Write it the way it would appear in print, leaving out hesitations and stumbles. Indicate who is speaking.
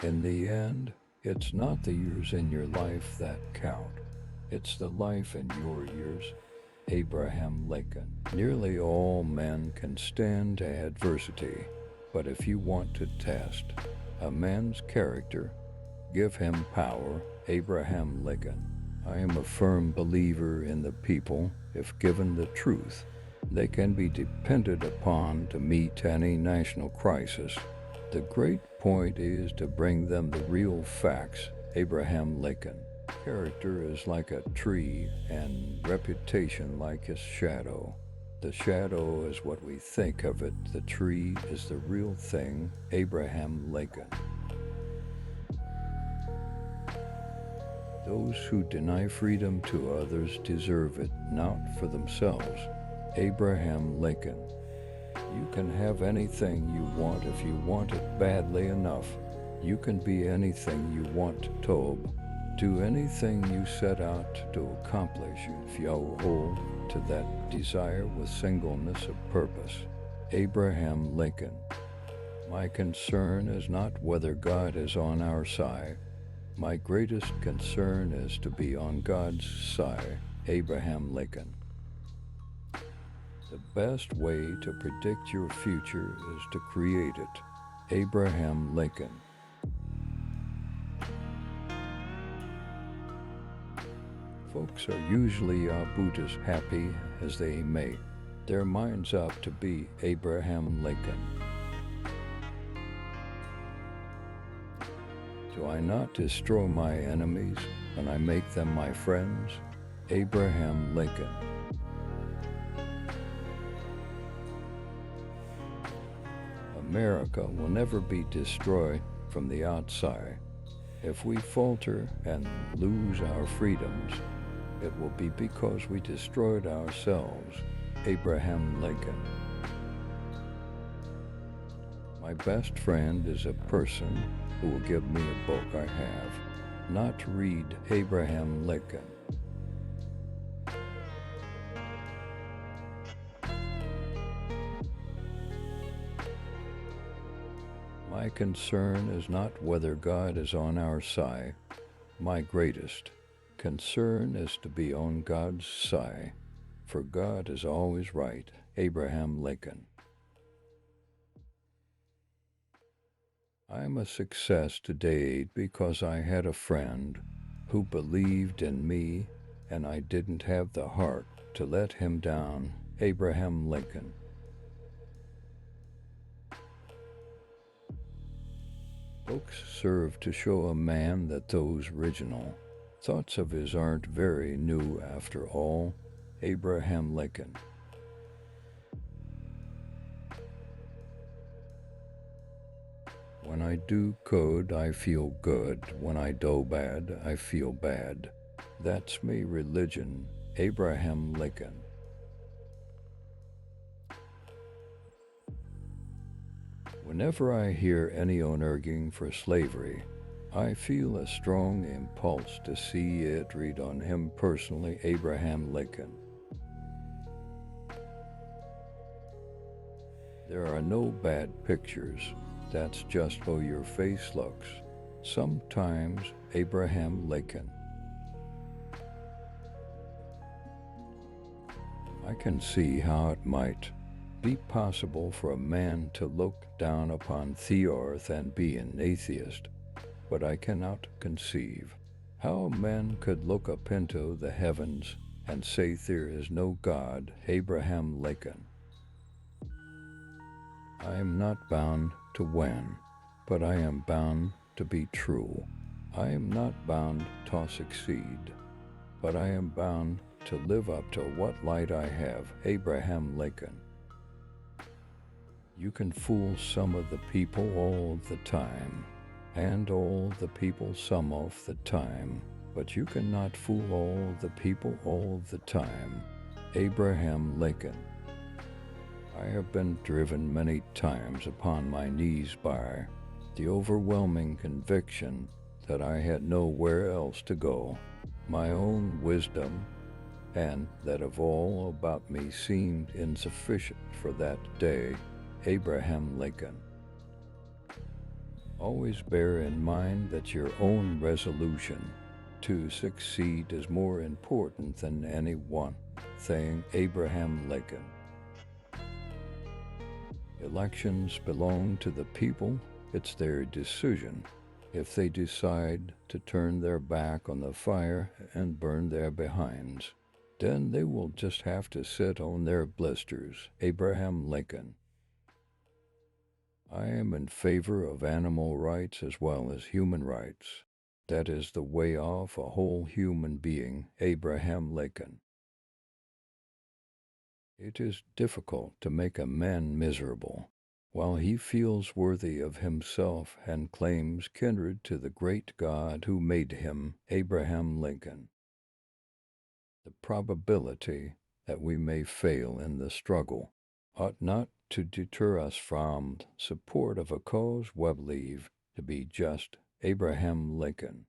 Speaker 1: In the end, it's not the years in your life that count. It's the life in your years. Abraham Lincoln. Nearly all men can stand adversity, but if you want to test a man's character, give him power. Abraham Lincoln. I am a firm believer in the people. If given the truth, they can be depended upon to meet any national crisis. The great point is to bring them the real facts. Abraham Lincoln. Character is like a tree, and reputation like its shadow. The shadow is what we think of it, the tree is the real thing. Abraham Lincoln. Those who deny freedom to others deserve it not for themselves. Abraham Lincoln. You can have anything you want if you want it badly enough. You can be anything you want, Tob. Do anything you set out to accomplish if you hold to that desire with singleness of purpose. Abraham Lincoln. My concern is not whether God is on our side. My greatest concern is to be on God's side. Abraham Lincoln. The best way to predict your future is to create it. Abraham Lincoln. Folks are usually about as happy as they make their minds up to be. Abraham Lincoln. Do I not destroy my enemies when I make them my friends? Abraham Lincoln. America will never be destroyed from the outside. If we falter and lose our freedoms, it will be because we destroyed ourselves. Abraham Lincoln. My best friend is a person who will give me a book I have not read. Abraham Lincoln. My concern is not whether God is on our side. My greatest concern is to be on God's side, for God is always right. Abraham Lincoln. I'm a success today because I had a friend who believed in me and I didn't have the heart to let him down. Abraham Lincoln. Books serve to show a man that those original thoughts of his aren't very new after all. Abraham Lincoln. When I do good, I feel good. When I do bad, I feel bad. That's me religion. Abraham Lincoln. Whenever I hear anyone urging for slavery, I feel a strong impulse to see it read on him personally. Abraham Lincoln. There are no bad pictures. That's just how your face looks. Sometimes. Abraham Lincoln. I can see how it might be possible for a man to look down upon the earth and be an atheist, but I cannot conceive how men could look up into the heavens and say there is no God. Abraham Lincoln. I am not bound to win, but I am bound to be true. I am not bound to succeed, but I am bound to live up to what light I have. Abraham Lincoln. You can fool some of the people all the time, and all the people some of the time, but you cannot fool all the people all the time. Abraham Lincoln. I have been driven many times upon my knees by the overwhelming conviction that I had nowhere else to go. My own wisdom and that of all about me seemed insufficient for that day. Abraham Lincoln. Always bear in mind that your own resolution to succeed is more important than any one thing. Abraham Lincoln. Elections belong to the people. It's their decision. If they decide to turn their back on the fire and burn their behinds, then they will just have to sit on their blisters. Abraham Lincoln. I am in favor of animal rights as well as human rights. That is the way of a whole human being. Abraham Lincoln. It is difficult to make a man miserable while he feels worthy of himself and claims kindred to the great God who made him. Abraham Lincoln. The probability that we may fail in the struggle ought not to deter us from support of a cause we believe to be just. Abraham Lincoln.